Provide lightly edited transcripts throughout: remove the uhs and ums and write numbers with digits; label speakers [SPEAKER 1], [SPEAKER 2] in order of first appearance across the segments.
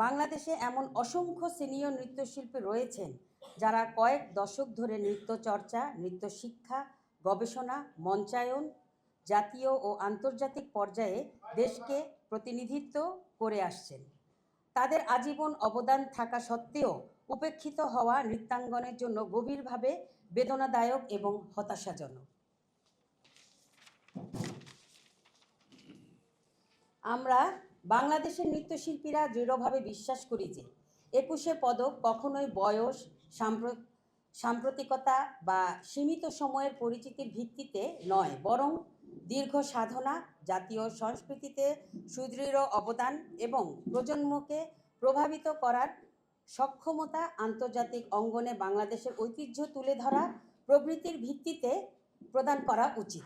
[SPEAKER 1] বাংলাদেশে এমন অসংখ্য সিনিয়র নৃত্যশিল্পী রয়েছেন যারা কয়েক দশক ধরে নৃত্য চর্চা, নৃত্য শিক্ষা, গবেষণা, মঞ্চায়ন, জাতীয় ও আন্তর্জাতিক পর্যায়ে দেশকে প্রতিনিধিত্ব করে আসছেন। তাদের আজীবন অবদান থাকা সত্ত্বেও উপেক্ষিত হওয়া নৃত্যাঙ্গনের জন্য গভীরভাবে বেদনাদায়ক এবং হতাশাজনক। আমরা বাংলাদেশের নৃত্যশিল্পীরা দৃঢ়ভাবে বিশ্বাস করি যে ২১শে পদক কখনোই বয়স, সাম্প্রতিকতা বা সীমিত সময়ের পরিচিতির ভিত্তিতে নয়, বরং দীর্ঘ সাধনা, জাতীয় সংস্কৃতিতে সুদৃঢ় অবদান এবং প্রজন্মকে প্রভাবিত করার সক্ষমতা, আন্তর্জাতিক অঙ্গনে বাংলাদেশের ঐতিহ্য তুলে ধরা প্রভৃতির ভিত্তিতে প্রদান করা উচিত।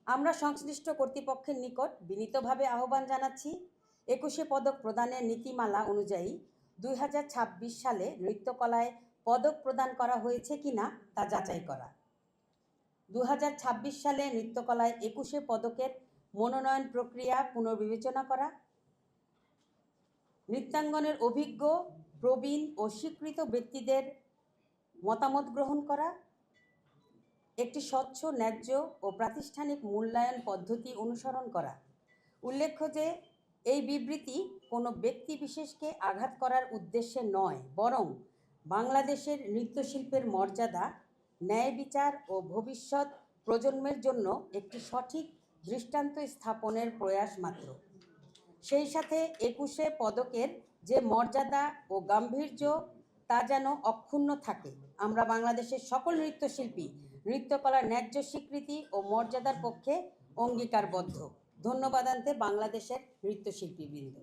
[SPEAKER 1] আমরা সংশ্লিষ্ট কর্তৃপক্ষের নিকট বিনীতভাবে আহ্বান জানাচ্ছি, ২১শে পদক প্রদানের নীতিমালা অনুযায়ী ২০২৬ সালে নৃত্যকলায় পদক প্রদান করা হয়েছে কিনা তা যাচাই করা। ২০২৬ সালে নৃত্যকলায় ২১শে পদকের মনোনয়ন প্রক্রিয়া পুনর্বিবেচনা করা, নৃত্যাঙ্গনের অভিজ্ঞ, প্রবীণ ও স্বীকৃত ব্যক্তিদের মতামত গ্রহণ করা, একটি স্বচ্ছ, ন্যায্য ও প্রাতিষ্ঠানিক মূল্যায়ন পদ্ধতি অনুসরণ করা। উল্লেখ্য যে এই বিবৃতি কোনো ব্যক্তি বিশেষকে আঘাত করার উদ্দেশ্যে নয়, বরং বাংলাদেশের নৃত্যশিল্পের মর্যাদা, ন্যায় বিচার ও ভবিষ্যৎ প্রজন্মের জন্য একটি সঠিক দৃষ্টান্ত স্থাপনের প্রয়াস মাত্র। সেই সাথে ২১শে পদকের যে মর্যাদা ও গাম্ভীর্য তা যেন অক্ষুণ্ণ থাকে। আমরা বাংলাদেশের সকল নৃত্যশিল্পী নৃত্যকলার ন্যায্য স্বীকৃতি ও মর্যাদার পক্ষে অঙ্গীকারবদ্ধ। ধন্যবাদ বাংলাদেশের নৃত্যশিল্পীবৃন্দ।